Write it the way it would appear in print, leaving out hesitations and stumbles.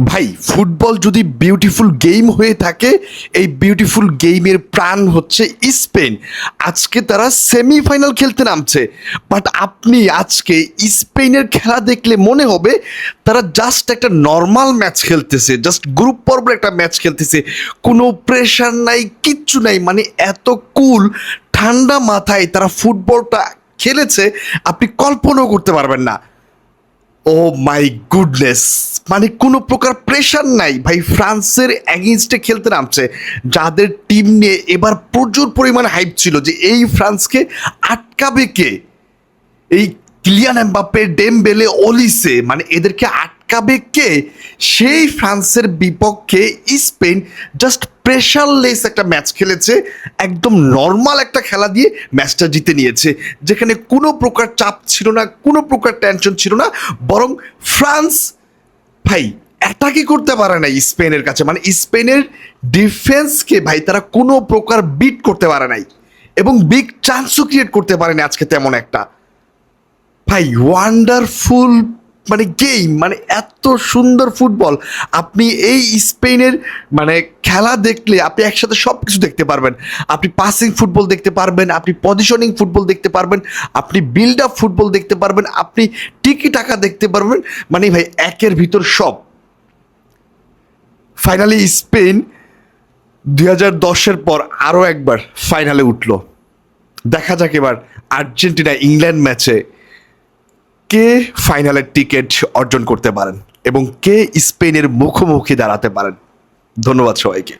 ভাই ফুটবল যদি beautiful game হয়ে থাকে, এই বিউটিফুল গেমের প্রাণ হচ্ছে স্পেন। আজকে তারা সেমিফাইনাল খেলতে নামছে, বাট আপনি আজকে স্পেনের খেলা দেখলে মনে হবে তারা জাস্ট একটা নর্মাল ম্যাচ খেলতেছে, জাস্ট গ্রুপ পর্বের একটা ম্যাচ খেলতেছে। কোনো প্রেশার নাই, কিচ্ছু নাই, মানে এত কুল ঠান্ডা মাথায় তারা ফুটবলটা খেলেছে, আপনি কল্পনাও করতে পারবেন না। ও মাই গুডনেস, মানে কোনো প্রকার প্রেশার নাই ভাই। ফ্রান্সের অ্যাগেইনস্টে খেলতে নামছে, যাদের টিম নিয়ে এবার প্রচুর পরিমাণে হাইপ ছিল যে এই ফ্রান্সকে আটকাবে কে, এই কিলিয়ান এমবাপ্পে, ডেমবেলে, অলিসে, মানে এদেরকে আটকাবে কে। সেই ফ্রান্সের বিপক্ষে স্পেন জাস্ট প্রেশারলেস একটা ম্যাচ খেলেছে, একদম নর্মাল একটা খেলা দিয়ে ম্যাচটা জিতে নিয়েছে, যেখানে কোনো প্রকার চাপ ছিল না, কোনো প্রকার টেনশন ছিল না। বরং ফ্রান্স ভাই অ্যাটাকই করতে পারে না স্পেনের কাছে, মানে স্পেনের ডিফেন্সকে ভাই তারা কোনো প্রকার বিট করতে পারে নাই, এবং বিগ চান্সও ক্রিয়েট করতে পারেনি আজকে তেমন একটা। ভাই ওয়ান্ডারফুল মানে গেম, মানে এত সুন্দর ফুটবল। আপনি এই স্পেনের মানে খেলা দেখলে আপনি একসাথে সব কিছু দেখতে পারবেন। আপনি পাসিং ফুটবল দেখতে পারবেন, আপনি পজিশনিং ফুটবল দেখতে পারবেন, আপনি বিল্ড আপ ফুটবল দেখতে পারবেন, আপনি টিকি টাকা দেখতে পারবেন, মানে ভাই একের ভিতর সব। ফাইনালি স্পেন 2010-এর পর আরও একবার ফাইনালে উঠলো। দেখা যাক এবার আর্জেন্টিনা ইংল্যান্ড ম্যাচে কে ফাইনালের টিকিট অর্জন করতে পারেন এবং কে স্পেনের মুখোমুখি দাঁড়াতে পারেন। ধন্যবাদ সবাইকে।